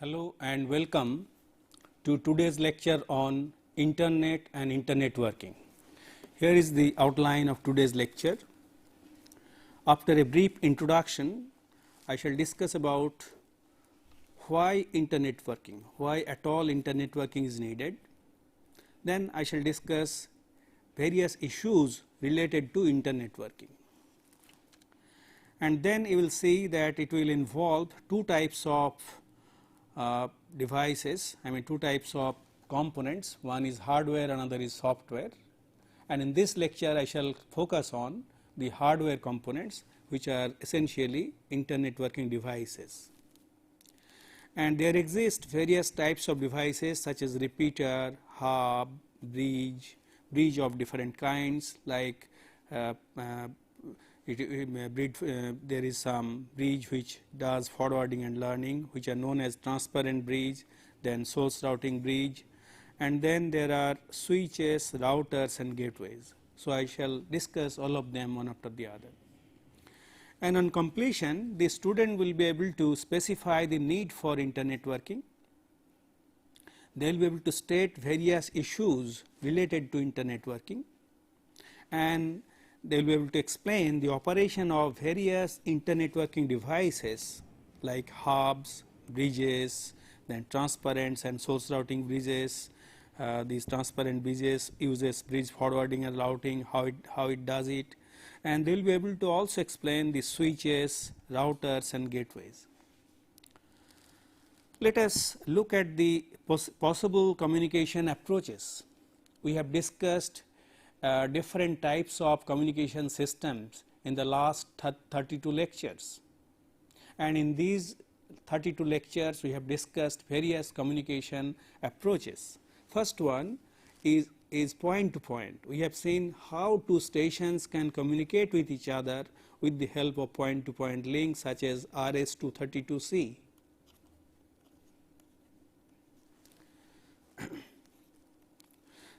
Hello and welcome to today's lecture on Internet and Internet working. Here is the outline of today's lecture. After a brief introduction, I shall discuss about why Internet working, why at all Internet working is needed. Then I shall discuss various issues related to Internet working. And then you will see that it will involve two types of devices, two types of components. One is hardware, another is software. And in this lecture I shall focus on the hardware components, which are essentially Internet working devices. And there exist various types of devices such as repeater, hub, bridge of different kinds, like there is some bridge which does forwarding and learning, which are known as transparent bridge, then source routing bridge, and then there are switches, routers and gateways. So I shall discuss all of them one after the other. And on completion, the student will be able to specify the need for Internet working. They will be able to state various issues related to Internet working, and they will be able to explain the operation of various Internet working devices like hubs, bridges, then transparents and source routing bridges. These transparent bridges uses bridge forwarding and routing, how it does it, and they will be able to also explain the switches, routers and gateways. Let us look at the possible communication approaches. We have discussed different types of communication systems in the last 32 lectures, and in these 32 lectures we have discussed various communication approaches. First one is point to point. We have seen how two stations can communicate with each other with the help of point to point links such as RS-232C.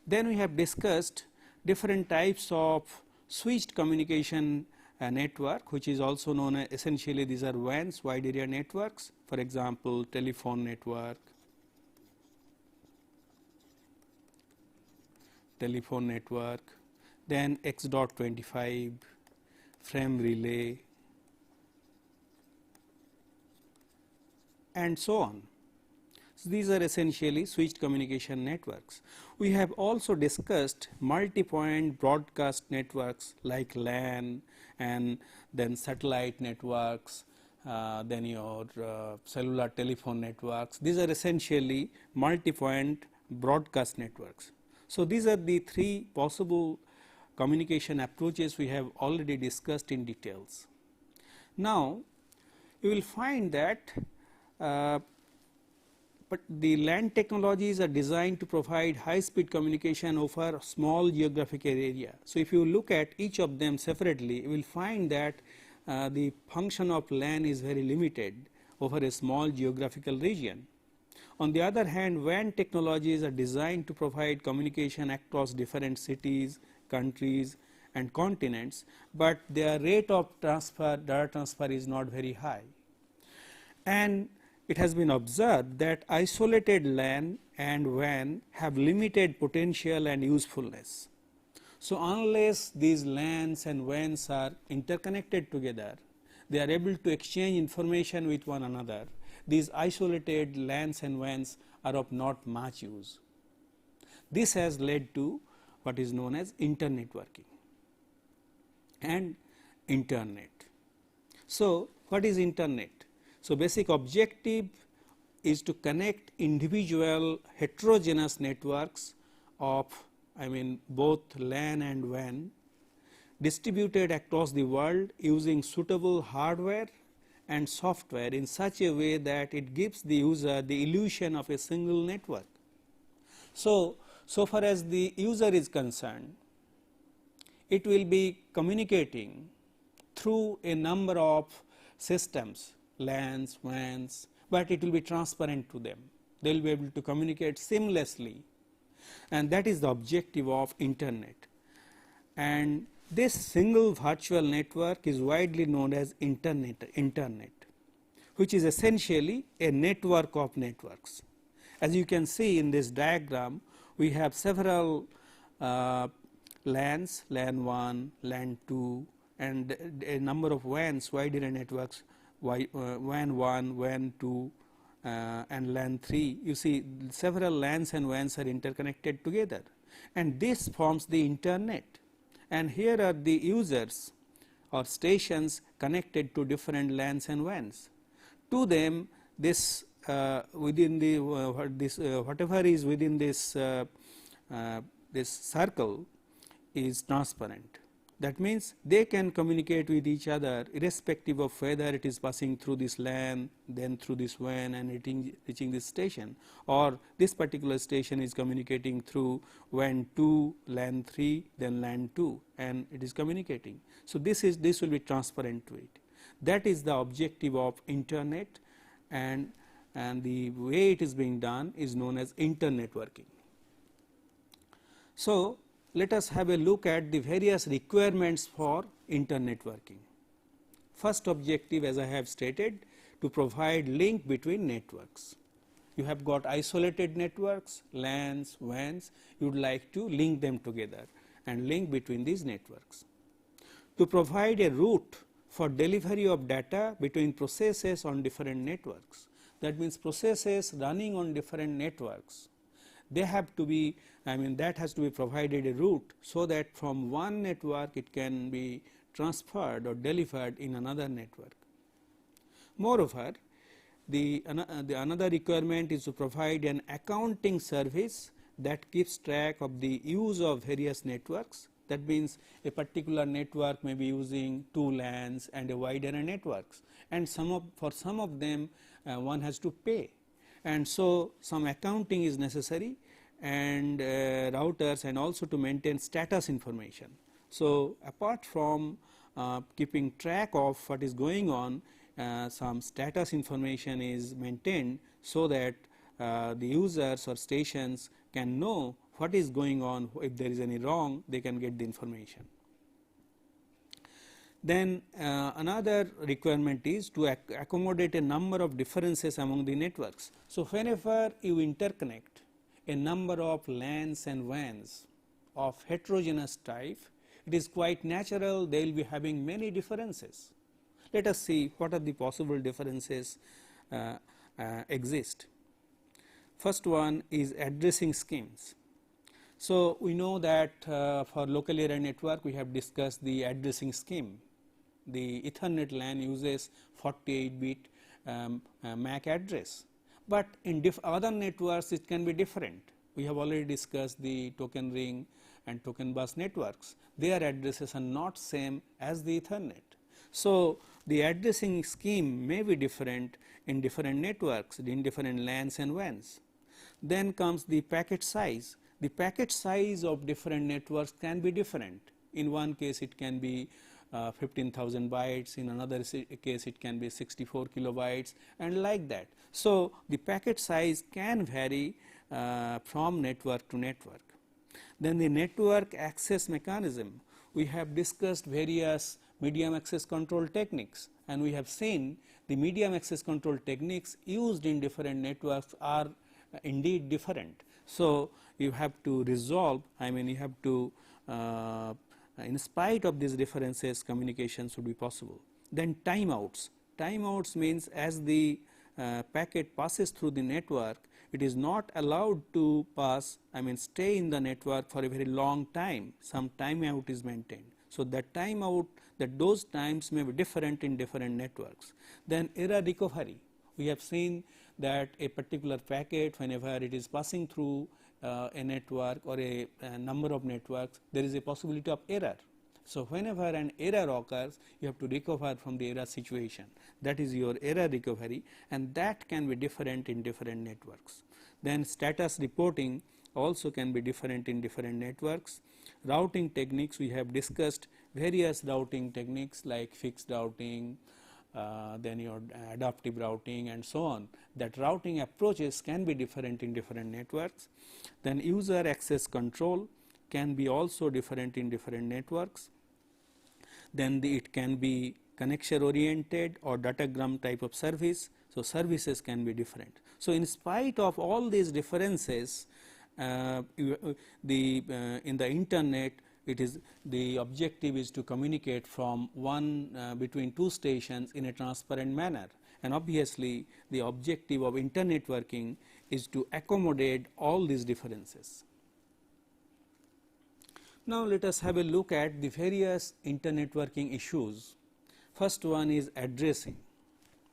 Then we have discussed different types of switched communication network, which is also known as, essentially these are WANs, wide area networks, for example telephone network, then X.25, frame relay and so on. So these are essentially switched communication networks. We have also discussed multi-point broadcast networks like LAN, and then satellite networks, then your cellular telephone networks. These are essentially multi-point broadcast networks. So these are the three possible communication approaches we have already discussed in details. Now you will find that but the LAN technologies are designed to provide high speed communication over a small geographical area. So if you look at each of them separately, you will find that the function of LAN is very limited over a small geographical region. On the other hand, WAN technologies are designed to provide communication across different cities, countries and continents, but their rate of data transfer is not very high. And it has been observed that isolated LAN and WAN have limited potential and usefulness. So unless these LANs and WANs are interconnected together, they are able to exchange information with one another, these isolated LANs and WANs are of not much use. This has led to what is known as Internet working. And internet. So, what is internet? So, basic objective is to connect individual heterogeneous networks of both LAN and WAN distributed across the world using suitable hardware and software in such a way that it gives the user the illusion of a single network. So far as the user is concerned, it will be communicating through a number of systems, LANs, WANs, but it will be transparent to them. They will be able to communicate seamlessly, and that is the objective of internet. And this single virtual network is widely known as internet, which is essentially a network of networks. As you can see in this diagram, we have several LANs, LAN 1, LAN 2, and a number of WANs, wide area networks, WAN 1, WAN 2, and LAN 3. You see several LANs and WANs are interconnected together, and this forms the internet. And here are the users or stations connected to different LANs and WANs. To them, this within the whatever is within this this circle is transparent. That means they can communicate with each other irrespective of whether it is passing through this LAN, then through this WAN and reaching this station, or this particular station is communicating through WAN 2, LAN 3, then LAN 2, and it is communicating. So this will be transparent to it. That is the objective of internet, and the way it is being done is known as internetworking. So let us have a look at the various requirements for internetworking. First objective, as I have stated, to provide link between networks. You have got isolated networks, LANs, WANs, you would like to link them together and link between these networks. To provide a route for delivery of data between processes on different networks. That means processes running on different networks, they have to be, that has to be provided a route so that from one network it can be transferred or delivered in another network. Moreover, the another requirement is to provide an accounting service that keeps track of the use of various networks. That means a particular network may be using 2 LANs and a wide area networks, and for some of them one has to pay, and so some accounting is necessary, and routers, and also to maintain status information. So apart from keeping track of what is going on, some status information is maintained so that the users or stations can know what is going on. If there is any wrong, they can get the information. Then another requirement is to accommodate a number of differences among the networks. So whenever you interconnect a number of LANs and WANs of heterogeneous type, it is quite natural they will be having many differences. Let us see what are the possible differences exist. First one is addressing schemes. So we know that for local area network we have discussed the addressing scheme. The Ethernet LAN uses 48-bit MAC address, but in other networks it can be different. We have already discussed the token ring and token bus networks. Their addresses are not same as the Ethernet. So the addressing scheme may be different in different networks, in different LANs and WANs. Then comes the packet size. The packet size of different networks can be different. In one case it can be 15,000 bytes, in another case it can be 64 kilobytes, and like that. So the packet size can vary from network to network. Then the network access mechanism. We have discussed various medium access control techniques, and we have seen the medium access control techniques used in different networks are indeed different. So you have to resolve, you have to in spite of these differences, communication should be possible. Then timeouts. Timeouts means as the packet passes through the network, it is not allowed to pass, stay in the network for a very long time. Some timeout is maintained. So that timeout, those times may be different in different networks. Then error recovery. We have seen that a particular packet, whenever it is passing through a network or a number of networks, there is a possibility of error. So whenever an error occurs, you have to recover from the error situation. That is your error recovery, and that can be different in different networks. Then status reporting also can be different in different networks. Routing techniques, we have discussed various routing techniques like fixed routing, then your adaptive routing and so on. That routing approaches can be different in different networks. Then user access control can be also different in different networks. Then it can be connection oriented or datagram type of service. So services can be different. So in spite of all these differences, in the internet, it is the objective is to communicate from between two stations in a transparent manner, and obviously the objective of internetworking is to accommodate all these differences. Now let us have a look at the various internetworking issues. First one is addressing.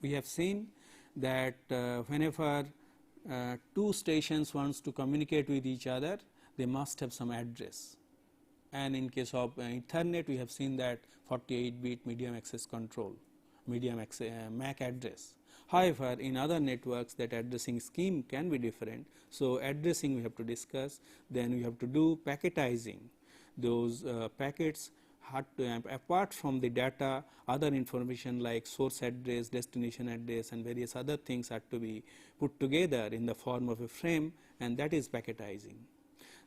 We have seen that whenever two stations wants to communicate with each other, they must have some address. And in case of Ethernet, we have seen that 48-bit medium access control, MAC address. However, in other networks, that addressing scheme can be different. So addressing we have to discuss. Then we have to do packetizing. Those packets had to, apart from the data, other information like source address, destination address, and various other things had to be put together in the form of a frame, and that is packetizing.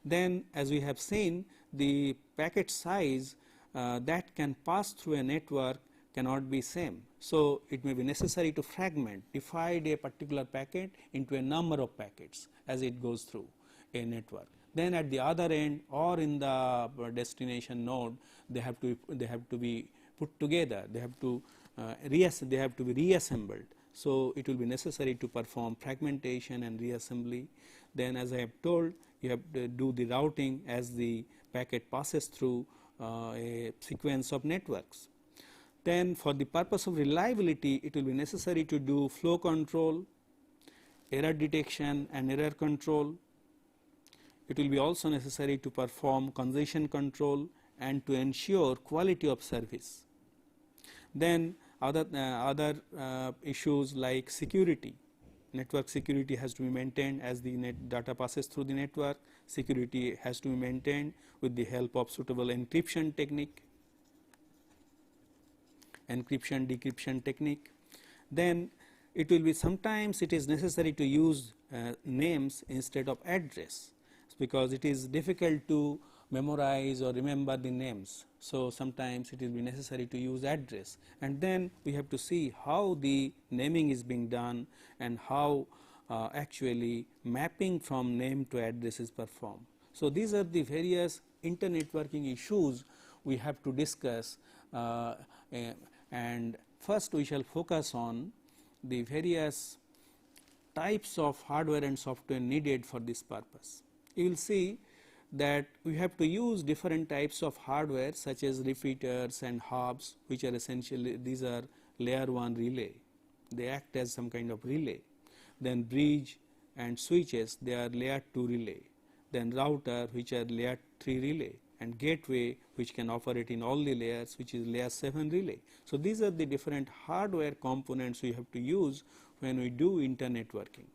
Then, as we have seen, the packet size that can pass through a network cannot be same. So it may be necessary to divide a particular packet into a number of packets as it goes through a network. Then at the other end or in the destination node, they have to be put together. They have to be reassembled. So it will be necessary to perform fragmentation and reassembly. Then, as I have told, you have to do the routing as the packet passes through a sequence of networks. Then, for the purpose of reliability, it will be necessary to do flow control, error detection and error control. It will be also necessary to perform congestion control and to ensure quality of service. Then other issues like security. Network security has to be maintained as the data passes through the network. Security has to be maintained with the help of suitable encryption technique, encryption decryption technique. Then it will be sometimes it is necessary to use names instead of address, because it is difficult to memorize or remember the names. So sometimes it will be necessary to use address, and then we have to see how the naming is being done and how actually mapping from name to address is performed. So these are the various internetworking issues we have to discuss, and first we shall focus on the various types of hardware and software needed for this purpose. You will see that we have to use different types of hardware such as repeaters and hubs, which are essentially, these are layer 1 relay. They act as some kind of relay. Then bridge and switches, they are layer 2 relay. Then router, which are layer 3 relay, and gateway, which can operate in all the layers, which is layer 7 relay. So these are the different hardware components we have to use when we do internetworking.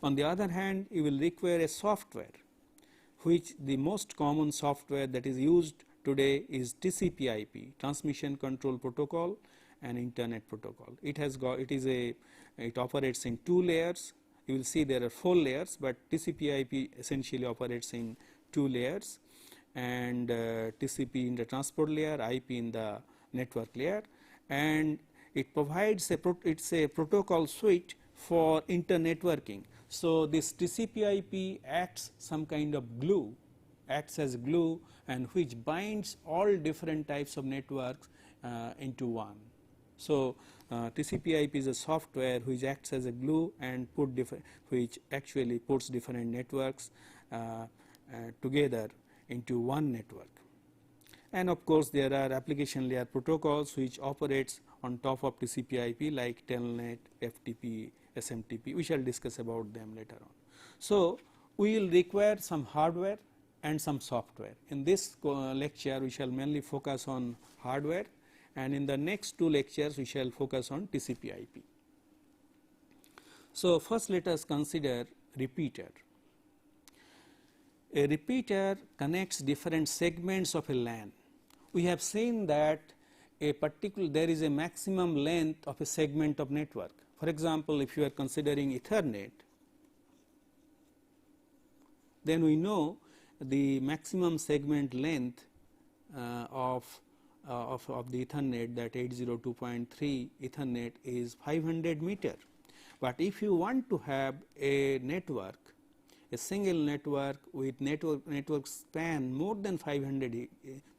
On the other hand, you will require a software, which the most common software that is used today is TCP/IP, Transmission Control Protocol and Internet Protocol. It operates in 2 layers. You will see there are 4 layers, but TCP/IP essentially operates in 2 layers, and TCP in the transport layer, IP in the network layer, and it provides it's a protocol suite for internetworking. So this TCP/IP acts some kind of glue, acts as glue, and which binds all different types of networks into one. So TCP/IP is a software which acts as a glue and which actually puts different networks together into one network. And of course, there are application layer protocols which operates on top of TCP/IP like Telnet, FTP, SMTP. We shall discuss about them later on. So, we will require some hardware and some software. In this lecture, we shall mainly focus on hardware, and in the next two lectures we shall focus on TCP/IP. So, first let us consider repeater. A repeater connects different segments of a LAN. We have seen that there is a maximum length of a segment of network. For example, if you are considering Ethernet, then we know the maximum segment length of the Ethernet, that 802.3 Ethernet, is 500 meter. But if you want to have a network, a single network with network span more than 500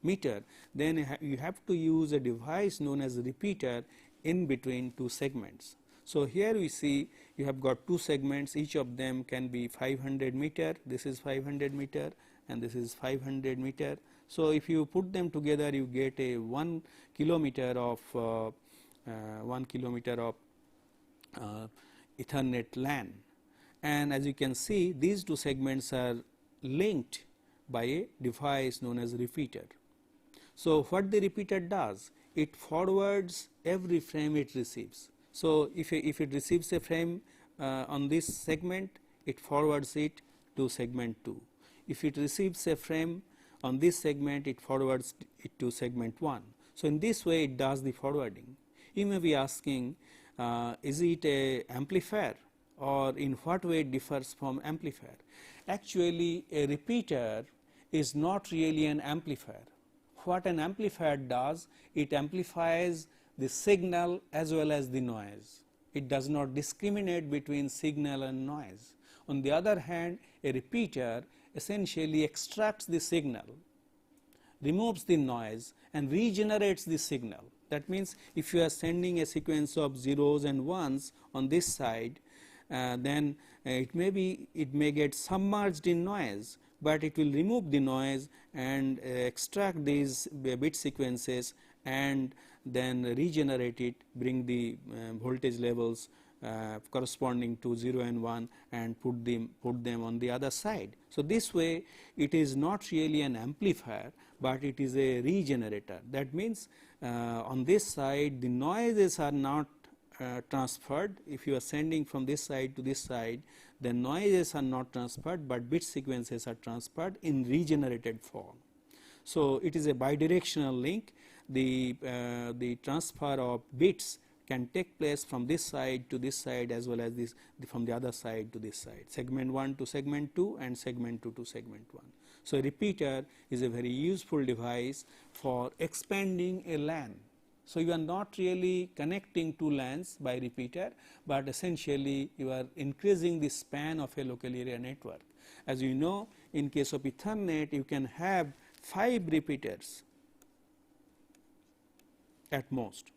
meter, then you have to use a device known as a repeater in between two segments. So, here we see you have got two segments, each of them can be 500 meter, this is 500 meter and this is 500 meter. So, if you put them together, you get a 1 kilometer of Ethernet LAN, and as you can see, these two segments are linked by a device known as repeater. So, what the repeater does? It forwards every frame it receives. So, if it receives a frame on this segment, it forwards it to segment 2. If it receives a frame on this segment, it forwards it to segment 1. So, in this way it does the forwarding. You may be asking, is it a amplifier, or in what way it differs from amplifier? Actually, a repeater is not really an amplifier. What an amplifier does, it amplifies the signal as well as the noise. It does not discriminate between signal and noise. On the other hand, a repeater essentially extracts the signal, removes the noise and regenerates the signal. That means, if you are sending a sequence of zeros and ones on this side, then it may get submerged in noise, but it will remove the noise and extract these bit sequences and then regenerate it, bring the voltage levels corresponding to 0 and 1 and put them on the other side. So, this way it is not really an amplifier, but it is a regenerator. That means, on this side the noises are not transferred. If you are sending from this side to this side, the noises are not transferred, but bit sequences are transferred in regenerated form. So, it is a bidirectional link. The transfer of bits can take place from this side to this side, as well as from the other side to this side, segment 1 to segment 2 and segment 2 to segment 1. So, a repeater is a very useful device for expanding a LAN. So, you are not really connecting two LANs by repeater, but essentially you are increasing the span of a local area network. As you know, in case of Ethernet, you can have 5 repeaters at most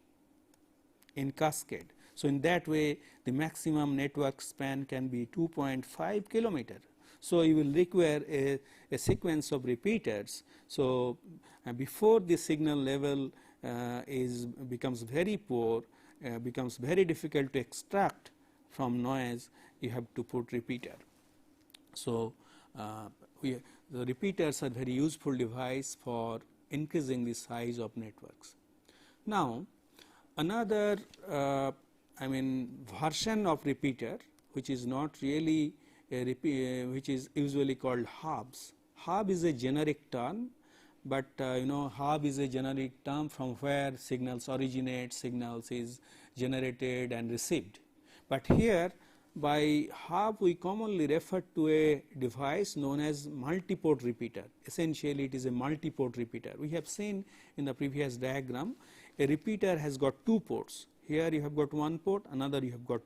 in cascade. So, in that way the maximum network span can be 2.5 kilometer. So, you will require a sequence of repeaters. So, before the signal level becomes very poor, becomes very difficult to extract from noise, you have to put repeater. So, the repeaters are very useful device for increasing the size of networks. Now, another version of repeater, which is not really which is usually called hubs. Hub is a generic term, but hub is a generic term from where signals originate, signals is generated and received. But here by hub we commonly refer to a device known as multi-port repeater. Essentially it is a multi-port repeater. We have seen in the previous diagram, a repeater has got 2 ports. Here you have got 1 port, another you have got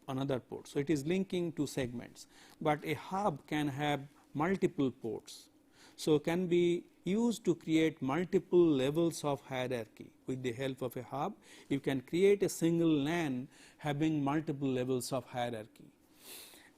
another port. So, it is linking 2 segments, but a hub can have multiple ports. So, can be used to create multiple levels of hierarchy. With the help of a hub, you can create a single LAN having multiple levels of hierarchy,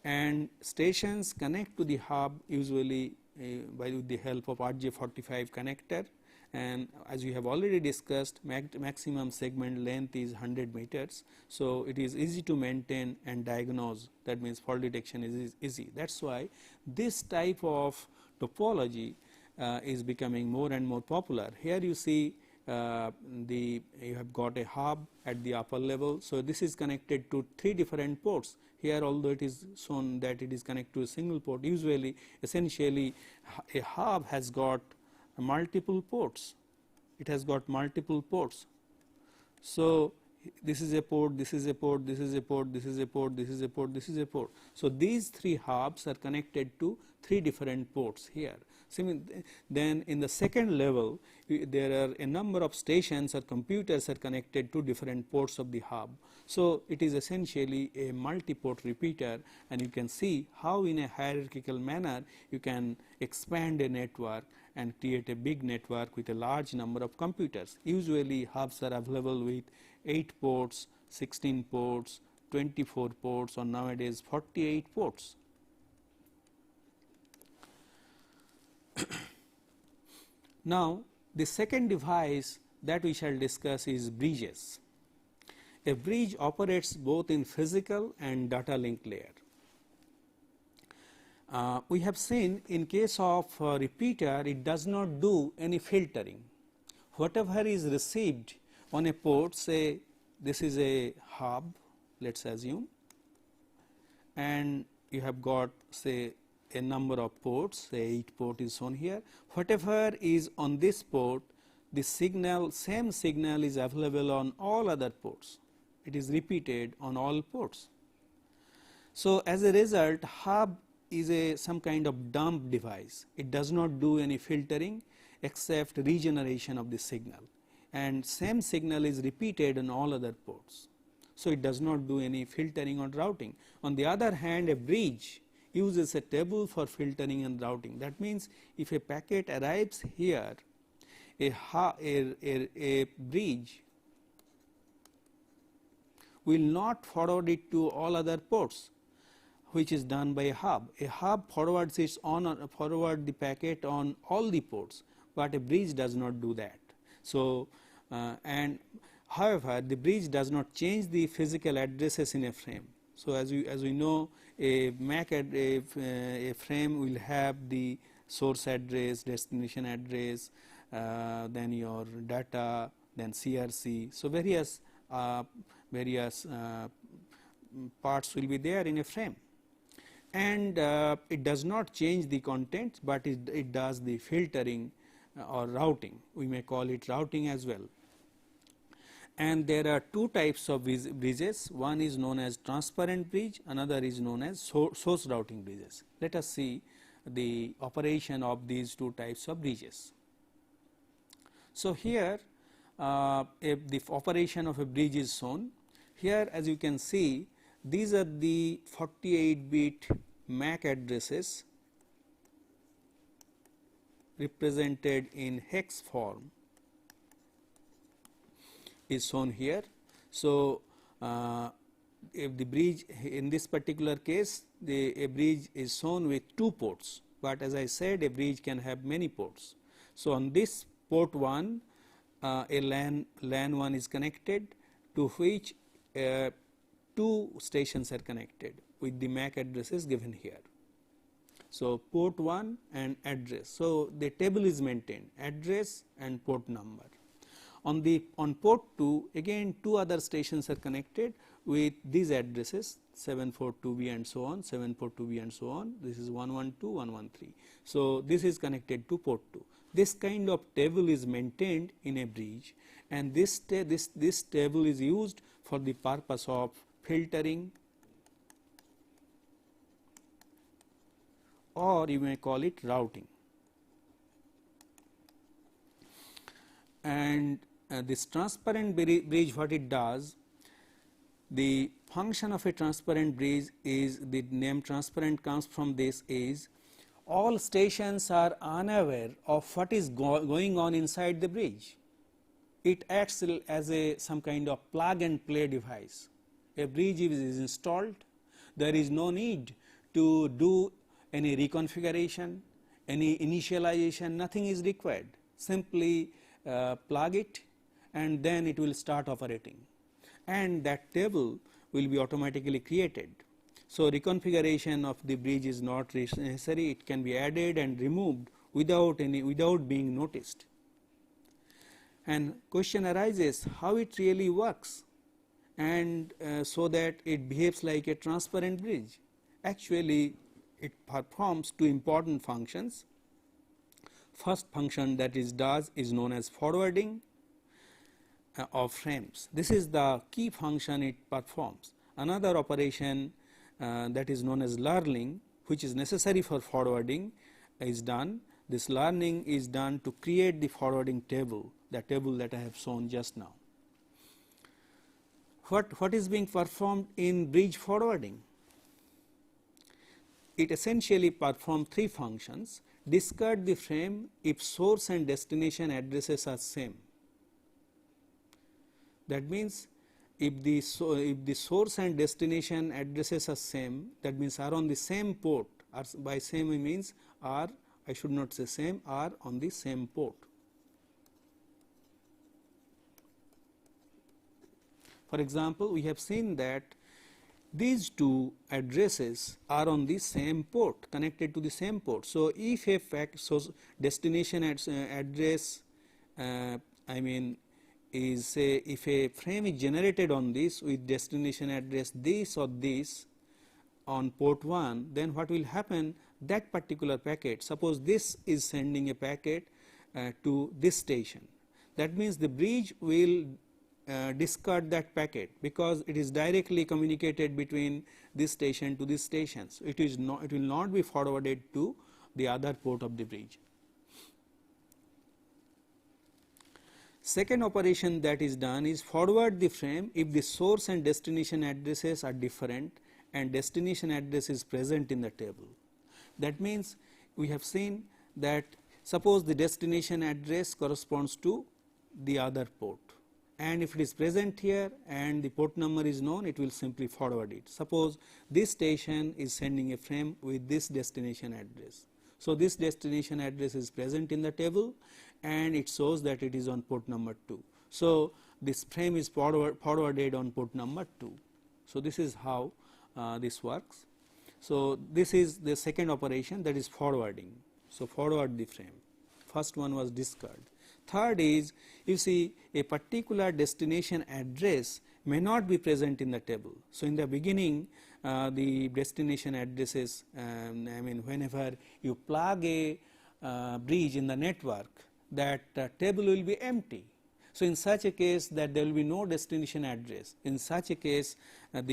and stations connect to the hub usually with the help of RJ45 connector, and as we have already discussed, maximum segment length is 100 meters. So, it is easy to maintain and diagnose, that means fault detection is easy. That is why this type of topology is becoming more and more popular. Here you see you have got a hub at the upper level. So, this is connected to 3 different ports. Here, although it is shown that it is connected to a single port, usually essentially a hub has got multiple ports. It has got multiple ports. So, this is a port, this is a port, this is a port, this is a port, this is a port, this is a port. So, these 3 hubs are connected to 3 different ports here. Then in the second level, there are a number of stations or computers are connected to different ports of the hub. So, it is essentially a multi-port repeater, and you can see how in a hierarchical manner you can expand a network and create a big network with a large number of computers. Usually hubs are available with 8 ports, 16 ports, 24 ports, or nowadays 48 ports. Now, the second device that we shall discuss is bridges. A bridge operates both in physical and data link layer. We have seen in case of repeater, it does not do any filtering. Whatever is received on a port, say this is a hub, let us assume, and you have got say a number of ports, say 8 port is shown here. Whatever is on this port, the signal, same signal is available on all other ports. It is repeated on all ports. So, as a result, hub is some kind of dump device. It does not do any filtering except regeneration of the signal, and same signal is repeated on all other ports. So, it does not do any filtering or routing. On the other hand, a bridge uses a table for filtering and routing. That means, if a packet arrives here, a bridge will not forward it to all other ports, which is done by a hub. A hub forwards forward the packet on all the ports, but a bridge does not do that. So, and however, the bridge does not change the physical addresses in a frame. So, as we know, a MAC a frame will have the source address, destination address, then your data, then CRC. So, various parts will be there in a frame, and it does not change the content, but it does the filtering or routing. We may call it routing as well. And there are 2 types of bridges. One is known as transparent bridge, another is known as source routing bridges. Let us see the operation of these 2 types of bridges. So, here the operation of a bridge is shown. Here, as you can see, these are the 48-bit MAC addresses represented in hex form is shown here. So, if the bridge in this particular case, a bridge is shown with 2 ports, but as I said, a bridge can have many ports. So, on this port 1, a LAN 1 is connected, to which 2 stations are connected with the MAC addresses given here. So, port 1 and address. So, the table is maintained, address and port number. On port 2, again 2 other stations are connected with these addresses 742B and so on, 742B and so on. This is 112, 113. So, this is connected to port 2. This kind of table is maintained in a bridge, and this table is used for the purpose of filtering, or you may call it routing. And this transparent bridge, what it does, the function of a transparent bridge is, the name transparent comes from this, is all stations are unaware of what is going on inside the bridge. It acts as some kind of plug and play device. A bridge is installed, there is no need to do any reconfiguration, any initialization, nothing is required. Simply plug it and then it will start operating, and that table will be automatically created. So reconfiguration of the bridge is not necessary, it can be added and removed without being noticed. And question arises how it really works, and so that it behaves like a transparent bridge. Actually it performs two important functions. First function that it does is known as forwarding of frames. This is the key function it performs. Another operation that is known as learning, which is necessary for forwarding, is done. This learning is done to create the forwarding table, the table that I have shown just now. What is being performed in bridge forwarding? It essentially performs three functions. Discard the frame if source and destination addresses are same. That means if the source and destination addresses are same, that means are on the same port, or by same means are, I should not say same, are on the same port. For example, we have seen that these two addresses are on the same port, connected to the same port. So if a destination address, I mean, is say if a frame is generated on this with destination address this or this on port 1, then what will happen, that particular packet, suppose this is sending a packet to this station, that means the bridge will discard that packet because it is directly communicated between this station to this station. So it will not be forwarded to the other port of the bridge. Second operation that is done is forward the frame if the source and destination addresses are different and destination address is present in the table. That means we have seen that suppose the destination address corresponds to the other port, and if it is present here and the port number is known, it will simply forward it. Suppose this station is sending a frame with this destination address. So this destination address is present in the table and it shows that it is on port number 2. So this frame is forwarded on port number 2. So this is how this works. So this is the second operation, that is forwarding. So forward the frame. First one was discard. Third is, you see, a particular destination address may not be present in the table. So in the beginning the destination addresses, I mean whenever you plug a bridge in the network, that table will be empty. So in such a case that there will be no destination address. In such a case what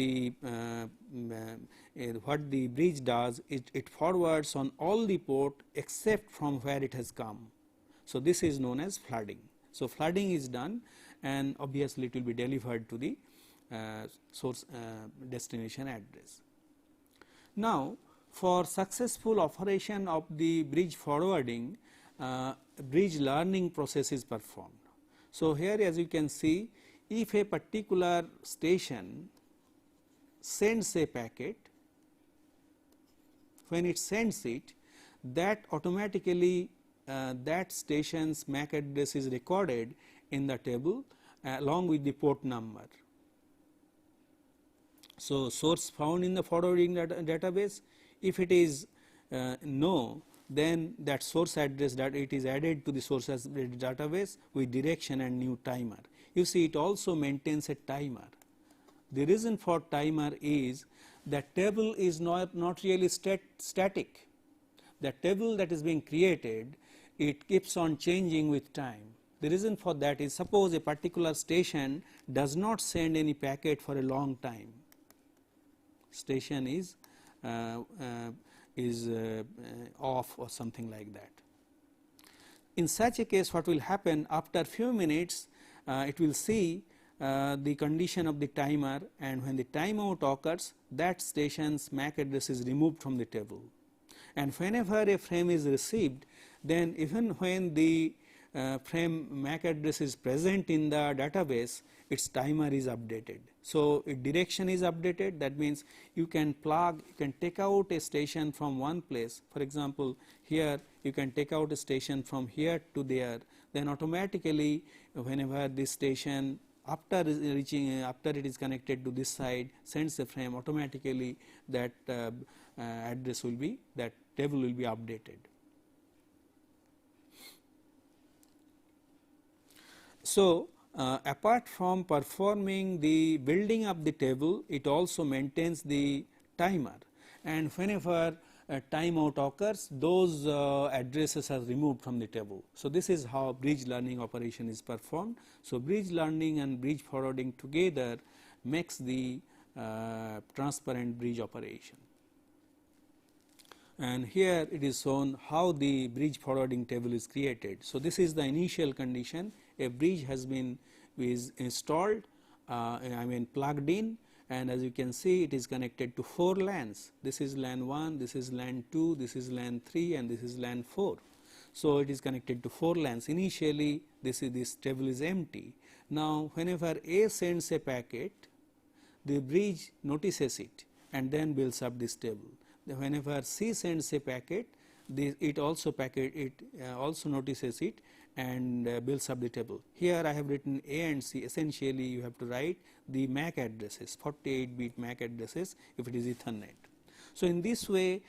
the bridge does, it forwards on all the port except from where it has come. So this is known as flooding. So flooding is done and obviously it will be delivered to the source destination address. Now for successful operation of the bridge forwarding, bridge learning process is performed. So here as you can see, if a particular station sends a packet, when it sends it, that automatically that station's MAC address is recorded in the table along with the port number. So source found in the forwarding database, if it is no, then that source address that it is added to the source database with direction and new timer. You see, it also maintains a timer. The reason for timer is that table is not really static. The table that is being created, it keeps on changing with time. The reason for that is, suppose a particular station does not send any packet for a long time. Station is off or something like that. In such a case, what will happen, after few minutes it will see the condition of the timer, and when the timeout occurs, that station's MAC address is removed from the table. And whenever a frame is received, then even when the frame MAC address is present in the database, its timer is updated. So, its direction is updated, that means you can take out a station from one place. For example, here you can take out a station from here to there, then automatically whenever this station after it is connected to this side sends a frame, automatically that address will be, that table will be updated. So, apart from performing the building of the table, it also maintains the timer, and whenever a timeout occurs, those addresses are removed from the table. So, this is how bridge learning operation is performed. So, bridge learning and bridge forwarding together makes the transparent bridge operation. And here it is shown how the bridge forwarding table is created. So, this is the initial condition, a bridge has been installed, plugged in, and as you can see it is connected to 4 LANs. This is LAN 1, this is LAN 2, this is LAN 3 and this is LAN 4. So, it is connected to 4 LANs. Initially this table is empty. Now, whenever A sends a packet, the bridge notices it and then builds up this table. Whenever C sends a packet, it also notices it and builds up the table. Here I have written A and C. Essentially you have to write the MAC addresses, 48-bit MAC addresses if it is Ethernet. So, in this way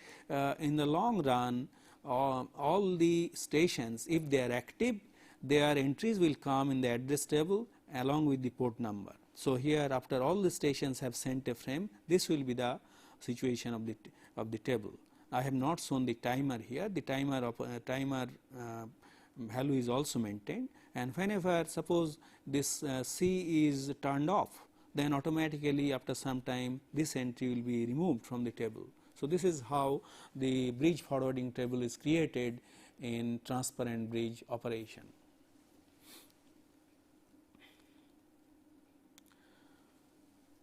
in the long run all the stations, if they are active, their entries will come in the address table along with the port number. So, here after all the stations have sent a frame, this will be the situation of the table. I have not shown the timer here. The timer value is also maintained, and whenever suppose this C is turned off, then automatically after some time this entry will be removed from the table. So, this is how the bridge forwarding table is created in transparent bridge operation.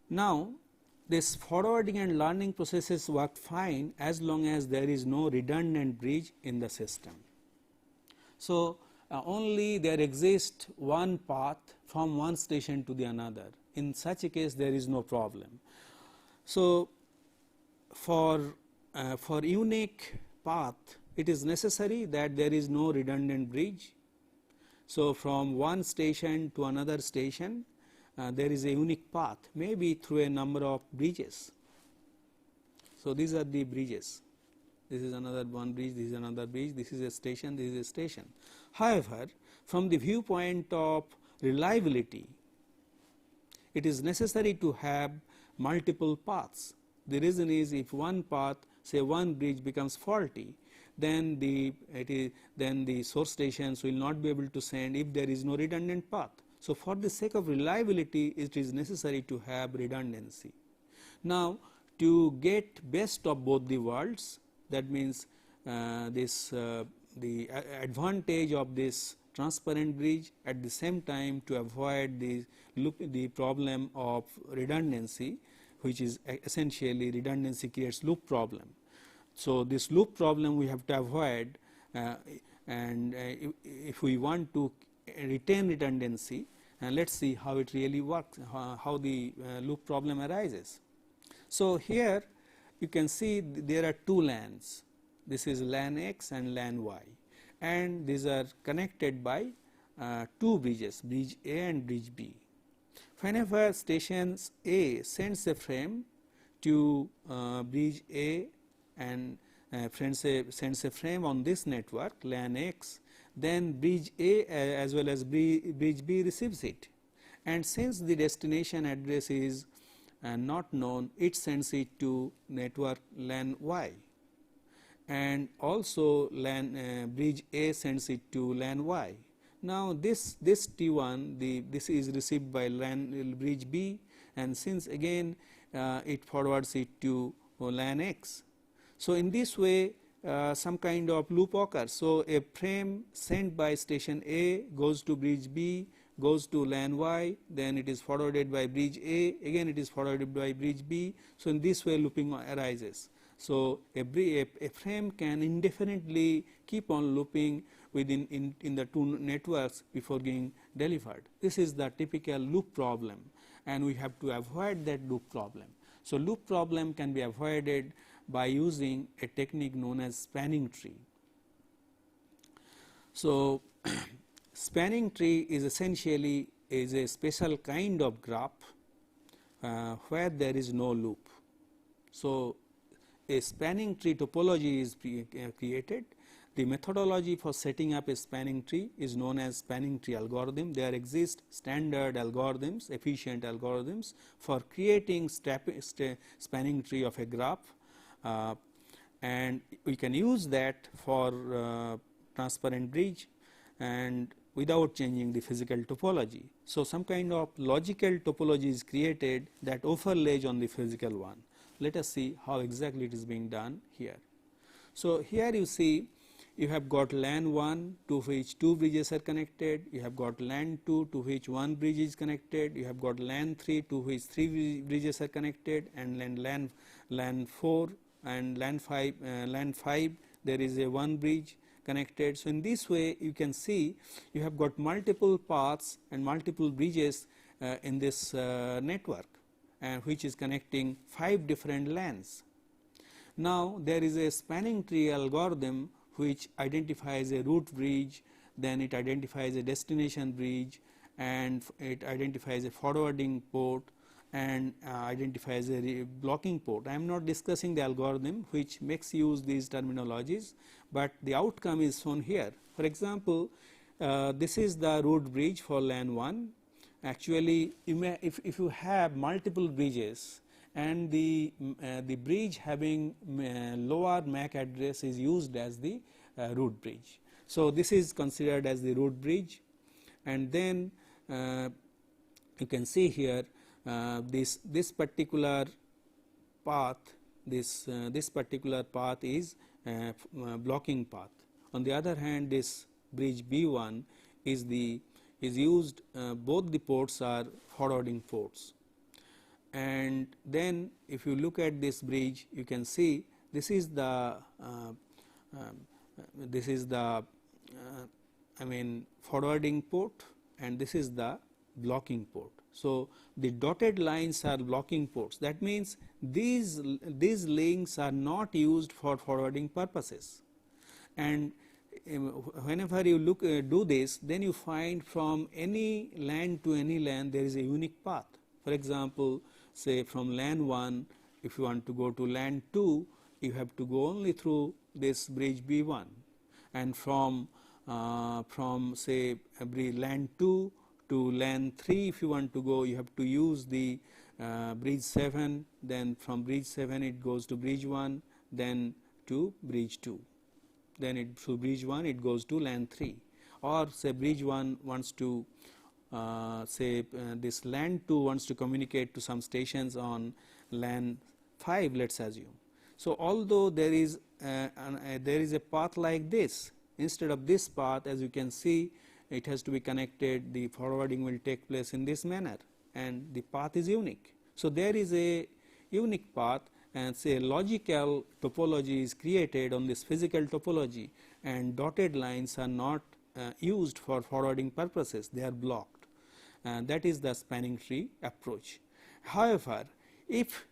Now, this forwarding and learning processes work fine as long as there is no redundant bridge in the system. So, only there exists one path from one station to the another. In such a case there is no problem. So, for unique path it is necessary that there is no redundant bridge. So, from one station to another station there is a unique path, maybe through a number of bridges. So, these are the bridges. This is another one bridge, this is another bridge, this is a station, this is a station. However, from the viewpoint of reliability, it is necessary to have multiple paths. The reason is, if one path, say one bridge becomes faulty, then the source stations will not be able to send if there is no redundant path. So, for the sake of reliability, it is necessary to have redundancy. Now, to get best of both the worlds, that means the advantage of this transparent bridge, at the same time to avoid the problem of redundancy, which is essentially redundancy creates loop problem. So, this loop problem we have to avoid, and if we want to retain redundancy, and let us see how it really works, how the loop problem arises. So, here you can see there are 2 LANs, this is LAN X and LAN Y, and these are connected by 2 bridges, bridge A and bridge B. Whenever stations A sends a frame to bridge A and sends a frame on this network LAN X, then bridge A as well as bridge B receives it, and since the destination address is not known, it sends it to network LAN Y, and also bridge A sends it to LAN Y. Now, this T1 this is received by bridge B, and since again it forwards it to LAN X. So, in this way some kind of loop occurs. So, a frame sent by station A goes to bridge B, goes to LAN Y, then it is forwarded by bridge A, again it is forwarded by bridge B. So, in this way looping arises. So, a frame can indefinitely keep on looping in the two networks before being delivered. This is the typical loop problem, and we have to avoid that loop problem. So, loop problem can be avoided by using a technique known as spanning tree. So, spanning tree is essentially a special kind of graph where there is no loop. So, a spanning tree topology is created. The methodology for setting up a spanning tree is known as spanning tree algorithm. There exist standard algorithms, efficient algorithms for creating spanning tree of a graph, and we can use that for transparent bridge and without changing the physical topology. So, some kind of logical topology is created that overlays on the physical one. Let us see how exactly it is being done here. So, here you see you have got LAN 1 to which 2 bridges are connected, you have got LAN 2 to which 1 bridge is connected, you have got LAN 3 to which 3 bridges are connected, and then LAN 4 and LAN 5 there is a 1 bridge connected. So, in this way you can see you have got multiple paths and multiple bridges in this network, and which is connecting 5 different LANs. Now, there is a spanning tree algorithm which identifies a root bridge, then it identifies a destination bridge, and it identifies a forwarding port, and identifies a blocking port. I am not discussing the algorithm which makes use these terminologies, but the outcome is shown here. For example, this is the root bridge for LAN 1. Actually, if you have multiple bridges and the bridge having lower MAC address is used as the root bridge. So, this is considered as the root bridge, and then you can see here this particular path, this particular path is blocking path. On the other hand, this bridge B1 is used, both the ports are forwarding ports. And then if you look at this bridge, you can see this is the forwarding port, and this is the blocking port. So, the dotted lines are blocking ports. That means these links are not used for forwarding purposes, and whenever you do this, then you find from any LAN to any LAN there is a unique path. For example, say from LAN 1, if you want to go to LAN 2, you have to go only through this bridge B1, and from say LAN 2 to LAN 3, if you want to go, you have to use the bridge 7, then from bridge 7 it goes to bridge 1, then to bridge 2, then through bridge 1 it goes to LAN 3, or say bridge 1 wants to this LAN 2 wants to communicate to some stations on LAN 5, let us assume. So, although there is a path like this, instead of this path, as you can see, it has to be connected, the forwarding will take place in this manner, and the path is unique. So, there is a unique path, and say logical topology is created on this physical topology, and dotted lines are not used for forwarding purposes, they are blocked. That is the spanning tree approach. However, if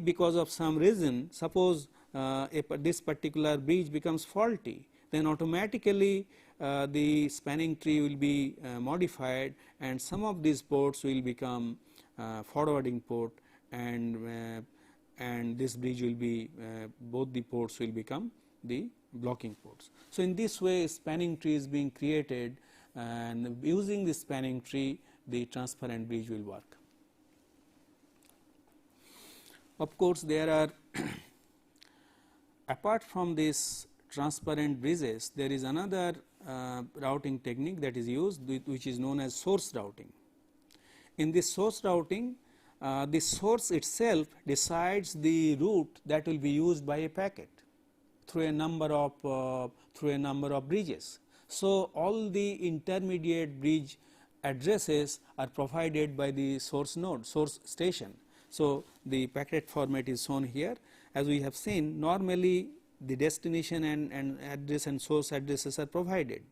because of some reason, suppose this particular bridge becomes faulty, then automatically the spanning tree will be modified, and some of these ports will become forwarding port, and this bridge will be both the ports will become the blocking ports. So, in this way spanning tree is being created, and using the spanning tree the transparent bridge will work. Of course, there are apart from this transparent bridges, there is another routing technique that is used, which is known as source routing. In this source routing, the source itself decides the route that will be used by a packet through a number of bridges. So, all the intermediate bridge addresses are provided by the source node, source station. So, the packet format is shown here. As we have seen, normally the destination and address and source addresses are provided.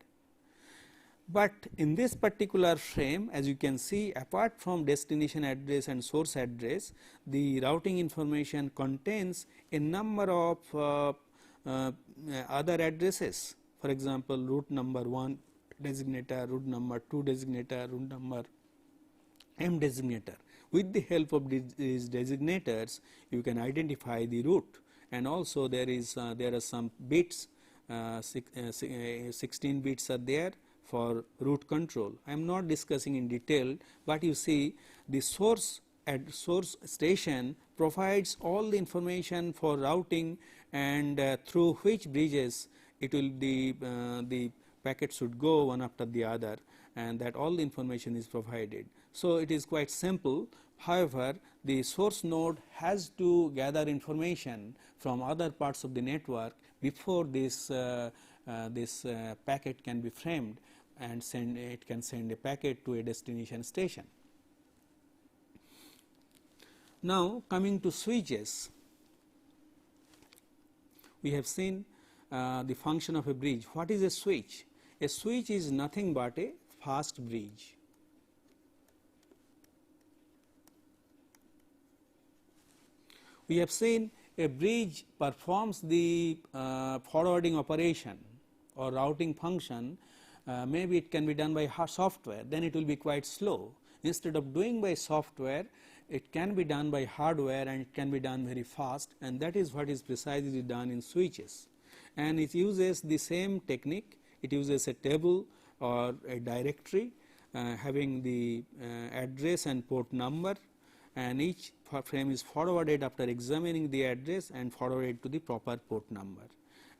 But in this particular frame, as you can see, apart from destination address and source address, the routing information contains a number of other addresses. For example, route number 1 designator, route number 2 designator, route number M designator. With the help of these designators, you can identify the route, and also there are some bits, 16 bits are there for route control. I am not discussing in detail, but you see the source station provides all the information for routing and through which bridges it will the packet should go one after the other, and that all the information is provided. So it is quite simple. However, the source node has to gather information from other parts of the network before this packet can be framed, and it can send a packet to a destination station. Now coming to switches, we have seen the function of a bridge. What is a switch? A switch is nothing but a fast bridge. We have seen a bridge performs the forwarding operation or routing function. Maybe it can be done by software, then it will be quite slow. Instead of doing by software, it can be done by hardware, and it can be done very fast, and that is what is precisely done in switches. And it uses the same technique. It uses a table or a directory having the address and port number, and each frame is forwarded after examining the address and forwarded to the proper port number.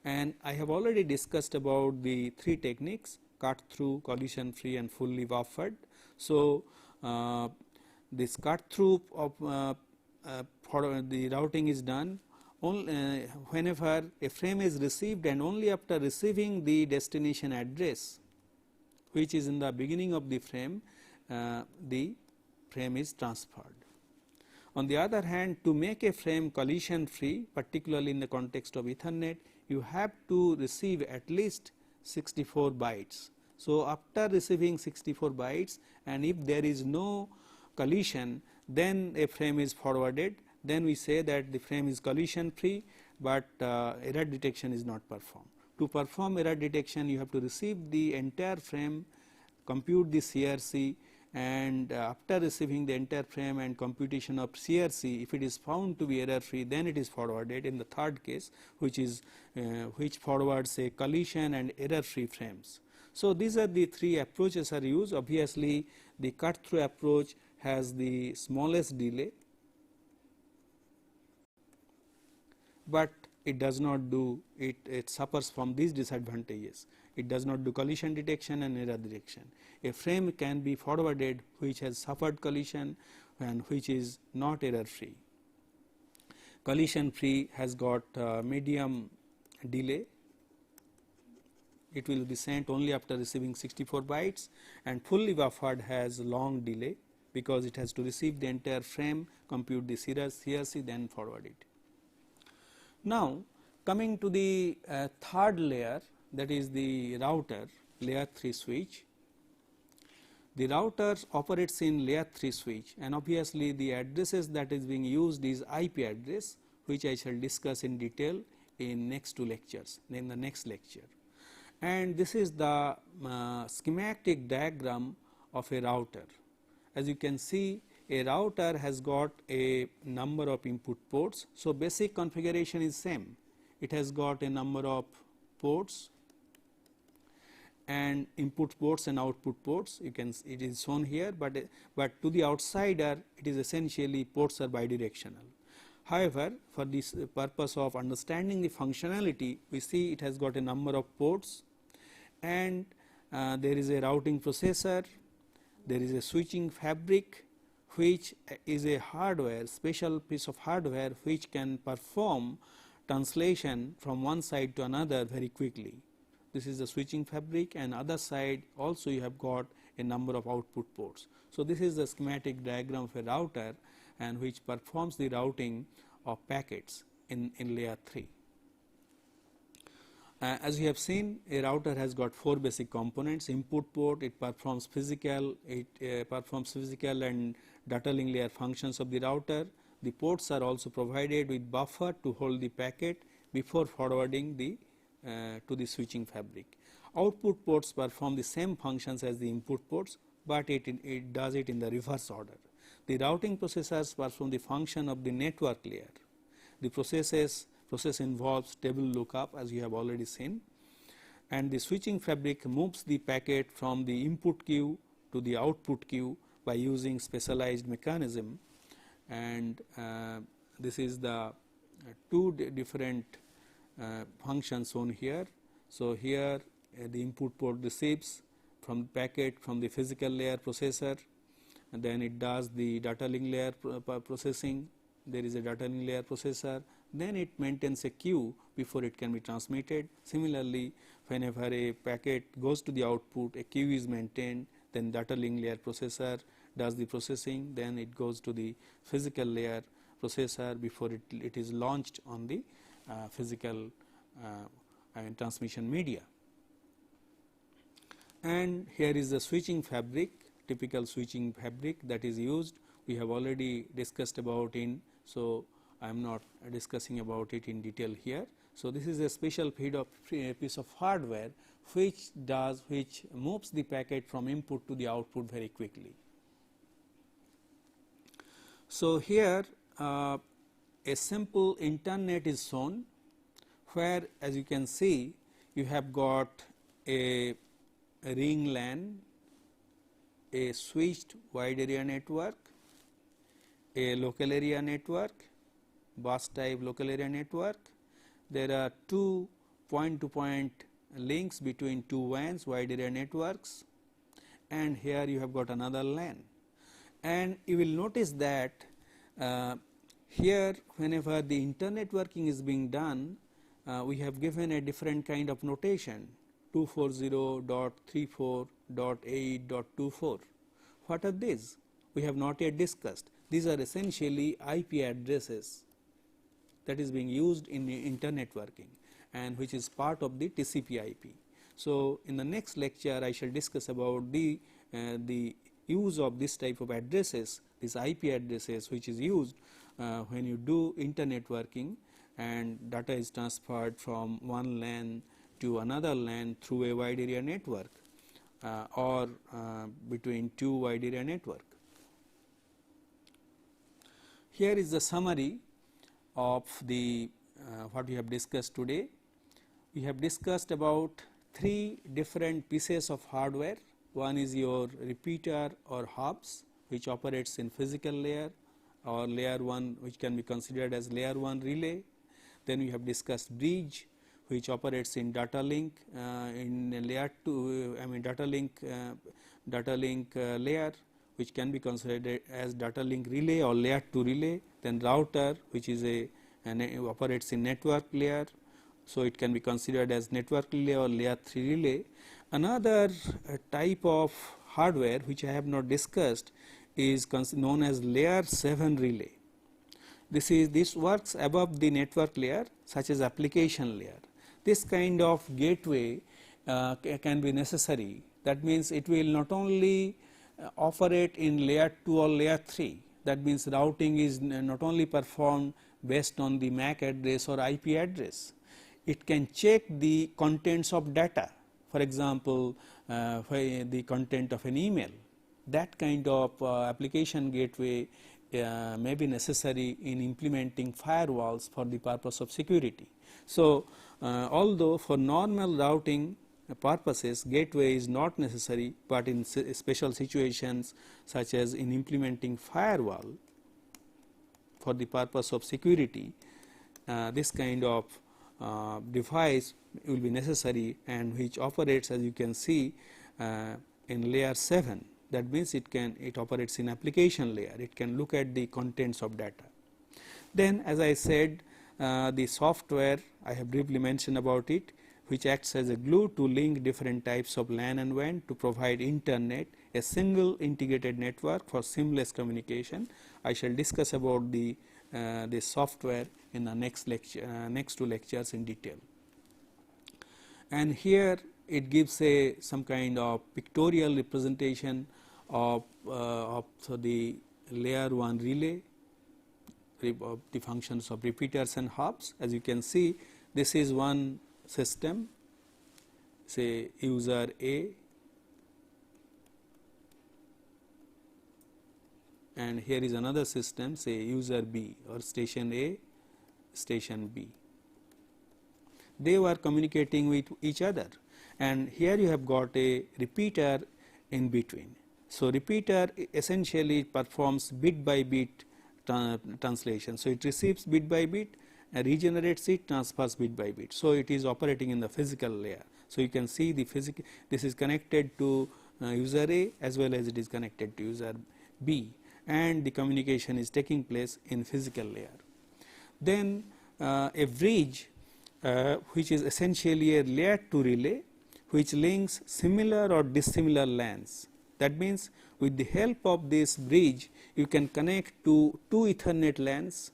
And I have already discussed about the three techniques: cut through, collision free, and fully buffered. So this cut through of the routing is done only whenever a frame is received, and only after receiving the destination address, which is in the beginning of the frame is transferred. On the other hand, to make a frame collision free, particularly in the context of Ethernet, you have to receive at least 64 bytes. So after receiving 64 bytes, and if there is no collision, then a frame is forwarded. Then we say that the frame is collision free, but error detection is not performed. To perform error detection, you have to receive the entire frame, compute the CRC, and after receiving the entire frame and computation of CRC, if it is found to be error free, then it is forwarded in the third case, which forwards a collision and error free frames. So these are the three approaches are used. Obviously, the cut through approach has the smallest delay, but it does not do it suffers from these disadvantages. It does not do collision detection and error detection. A frame can be forwarded which has suffered collision and which is not error free. Collision free has got medium delay. It will be sent only after receiving 64 bytes, and fully buffered has long delay because it has to receive the entire frame, compute the CRC, then forward it. Now coming to the third layer, that is the router, layer 3 switch. The router operates in layer 3 switch, and obviously the addresses that is being used is IP address, which I shall discuss in detail in next two lectures, in the next lecture. And this is the schematic diagram of a router. As you can see, a router has got a number of input ports. So basic configuration is same. It has got a number of ports and input ports and output ports. You can it is shown here, but to the outsider it is essentially ports are bidirectional. However, for this purpose of understanding the functionality, we see it has got a number of ports, and there is a routing processor, there is a switching fabric, which is a hardware, special piece of hardware which can perform translation from one side to another very quickly. This is the switching fabric, and other side also you have got a number of output ports. So this is the schematic diagram of a router, and which performs the routing of packets in layer 3. As you have seen, a router has got 4 basic components: input port, it performs physical and data link layer functions of the router. The ports are also provided with buffer to hold the packet before forwarding the to the switching fabric. Output ports perform the same functions as the input ports, but it does it in the reverse order. The routing processors perform the function of the network layer. The process involves table lookup, as you have already seen, and the switching fabric moves the packet from the input queue to the output queue by using specialized mechanism. And this is the two different functions shown here. So here the input port receives from the packet from the physical layer processor, and then it does the data link layer processing. There is a data link layer processor, then it maintains a queue before it can be transmitted. Similarly, whenever a packet goes to the output, a queue is maintained, then data link layer processor does the processing, then it goes to the physical layer processor before it is launched on the physical transmission media. And here is the switching fabric, typical switching fabric that is used. We have already discussed about in, so I am not discussing about it in detail here. So this is a special piece of hardware which moves the packet from input to the output very quickly. So here a simple internet is shown, where, as you can see, you have got a ring LAN, a switched wide area network, a local area network, bus type local area network. There are two point to point links between two WANs, wide area networks, and here you have got another LAN. And you will notice that here, whenever the internetworking is being done, we have given a different kind of notation, 240.34.8.24. What are these? We have not yet discussed. These are essentially IP addresses that is being used in internetworking and which is part of the TCP/IP. So in the next lecture, I shall discuss about the use of this type of addresses, these IP addresses, which is used when you do internetworking and data is transferred from one LAN to another LAN through a wide area network or between two wide area network. Here is the summary of the what we have discussed today. We have discussed about 3 different pieces of hardware. One is your repeater or hubs, which operates in physical layer, or layer 1, which can be considered as layer 1 relay. Then we have discussed bridge, which operates in data link in layer 2, data link layer, which can be considered as data link relay or layer 2 relay. Then router, which is operates in network layer, so it can be considered as network relay or layer 3 relay. Another type of hardware which I have not discussed is known as layer 7 relay. This works above the network layer, such as application layer. This kind of gateway can be necessary. That means it will not only operate in layer 2 or layer 3. That means routing is not only performed based on the MAC address or IP address. It can check the contents of data. For example, the content of an email. That kind of application gateway may be necessary in implementing firewalls for the purpose of security. So although for normal routing purposes gateway is not necessary, but in special situations such as in implementing firewall for the purpose of security, this kind of device will be necessary, and which operates, as you can see, in layer 7. That means it operates in application layer. It can look at the contents of data. Then, as I said, the software, I have briefly mentioned about it, which acts as a glue to link different types of LAN and WAN to provide internet, a single integrated network for seamless communication. I shall discuss about the software in the next lecture, next 2 lectures in detail. and here it gives a some kind of pictorial representation of the layer 1 relay of the functions of repeaters and hops. As you can see, this is one system, say user A, and here is another system, say user B, or station A, station B. They were communicating with each other, and here you have got a repeater in between. So, repeater essentially performs bit by bit translation. So, it receives bit by bit and regenerates it, transfers bit by bit. So, it is operating in the physical layer. So, you can see the physical, this is connected to user A as well as it is connected to user B, and the communication is taking place in physical layer. Then a bridge which is essentially a layer 2 relay which links similar or dissimilar LANs. That means with the help of this bridge you can connect to 2 Ethernet LANs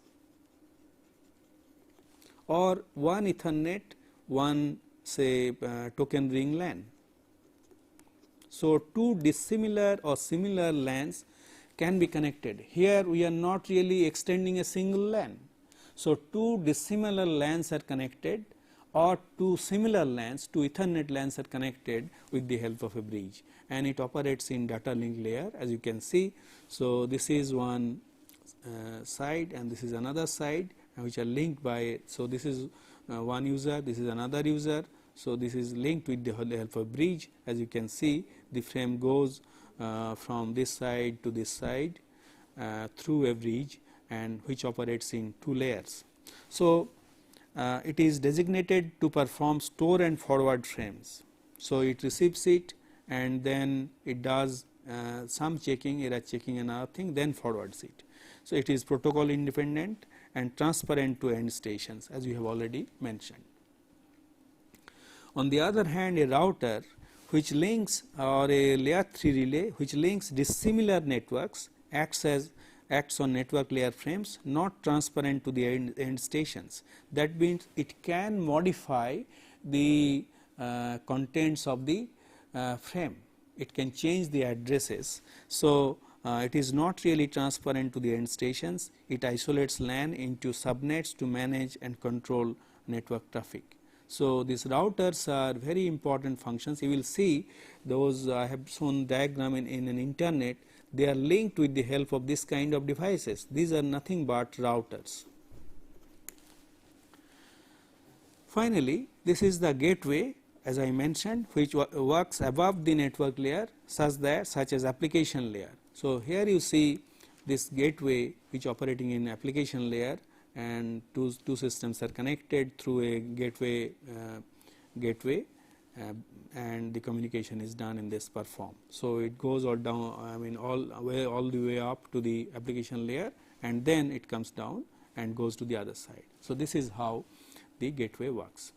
or 1 Ethernet, one say token ring LAN. So, 2 dissimilar or similar LANs can be connected. Here we are not really extending a single LAN. So, 2 dissimilar LANs are connected, or 2 similar LANs, 2 Ethernet LANs are connected with the help of a bridge, and it operates in data link layer, as you can see. So, this is one side and this is another side which are linked by, so this is one user, this is another user. So, this is linked with the help of bridge. As you can see, the frame goes from this side to this side through a bridge, and which operates in 2 layers. So, it is designated to perform store and forward frames. So, it receives it and then it does some checking, error checking and other thing, then forwards it. So, it is protocol independent and transparent to end stations, as we have already mentioned. On the other hand, a router which links, or a layer 3 relay which links dissimilar networks acts on network layer frames not transparent to the end stations. That means it can modify the contents of the frame, it can change the addresses. So, it is not really transparent to the end stations, it isolates LAN into subnets to manage and control network traffic. So, these routers are very important functions. You will see those I have shown diagram in an internet, they are linked with the help of this kind of devices. These are nothing but routers. Finally, this is the gateway, as I mentioned, which works above the network layer such as application layer. So, here you see this gateway which operating in application layer, and two systems are connected through a gateway and the communication is done in this per form. So, it goes all down, I mean all the way up to the application layer, and then it comes down and goes to the other side. So, this is how the gateway works.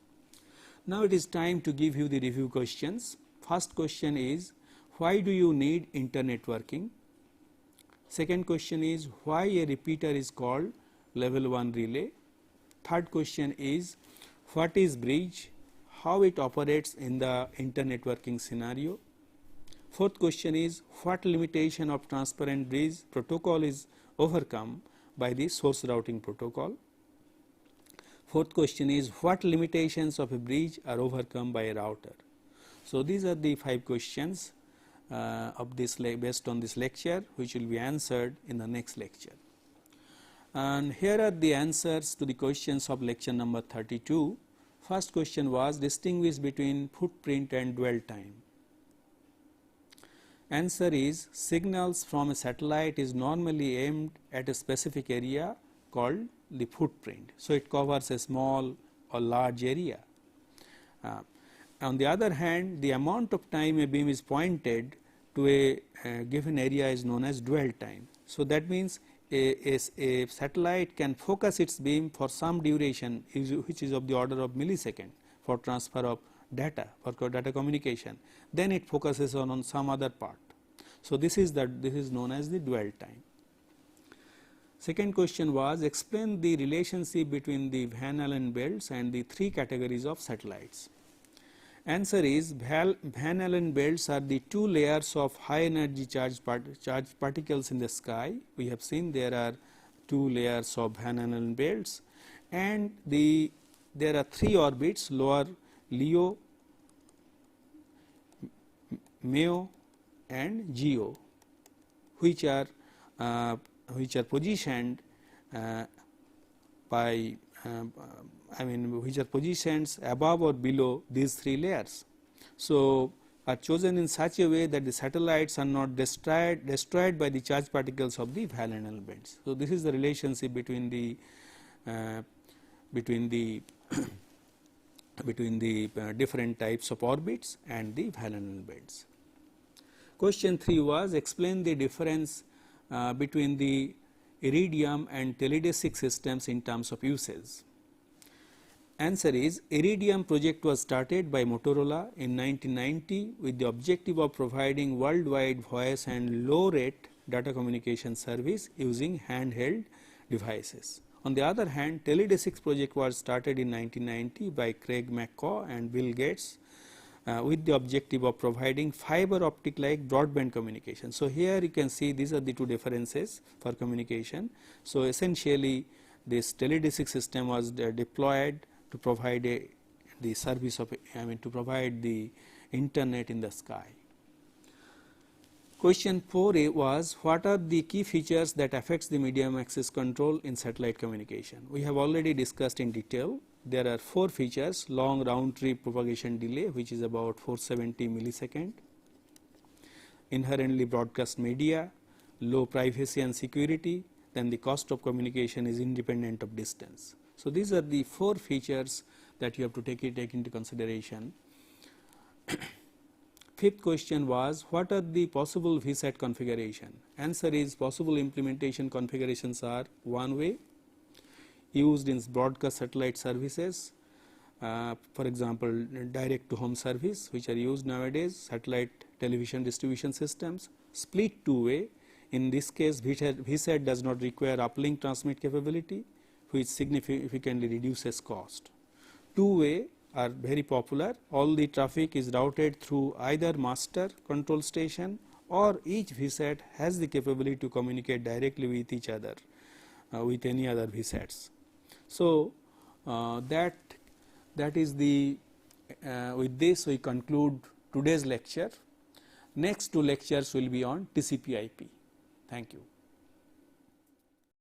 Now, it is time to give you the review questions. First question is, why do you need internetworking? Second question is, why a repeater is called level 1 relay? Third question is, what is bridge? How it operates in the internetworking scenario? Fourth question is, what limitation of transparent bridge protocol is overcome by the source routing protocol? Fourth question is, what limitations of a bridge are overcome by a router? So, these are the 5 questions of this based on this lecture, which will be answered in the next lecture. And here are the answers to the questions of lecture number 32. First question was, distinguish between footprint and dwell time. Answer is, signals from a satellite is normally aimed at a specific area called the footprint. So, it covers a small or large area. On the other hand, the amount of time a beam is pointed to a given area is known as dwell time. So, that means a satellite can focus its beam for some duration which is of the order of millisecond for transfer of data, for data communication, then it focuses on some other part. So, this is known as the dwell time. Second question was, explain the relationship between the Van Allen belts and the 3 categories of satellites. Answer is Van Allen belts are the two layers of high energy charged particles in the sky. We have seen there are two layers of Van Allen belts, and there are three orbits: lower LEO, MEO and GEO, which are positioned which are positions above or below these three layers. So, are chosen in such a way that the satellites are not destroyed by the charged particles of the Van Allen belts. So, this is the relationship between the different types of orbits and the Van Allen belts. Question 3 was explain the difference between the iridium and teledesic systems in terms of usage. Answer is Iridium project was started by Motorola in 1990 with the objective of providing worldwide voice and low rate data communication service using handheld devices. On the other hand, Teledesic project was started in 1990 by Craig McCaw and Bill Gates with the objective of providing fiber optic like broadband communication. So, here you can see these are the two differences for communication. So, essentially this teledesic system was deployed to provide the service of to provide the internet in the sky. Question 4a was what are the key features that affects the medium access control in satellite communication. We have already discussed in detail. There are 4 features: long round trip propagation delay, which is about 470 millisecond, inherently broadcast media, low privacy and security, then the cost of communication is independent of distance. So, these are the 4 features that you have to take into consideration. Fifth question was what are the possible VSAT configuration. Answer is possible implementation configurations are one way used in broadcast satellite services, for example direct to home service which are used nowadays, satellite television distribution systems. Split two way, in this case VSAT does not require uplink transmit capability, which significantly reduces cost. Two way are very popular, all the traffic is routed through either master control station or each VSAT has the capability to communicate directly with each other with any other VSATs. So, that is the with this we conclude today's lecture. Next 2 lectures will be on TCP/IP. Thank you.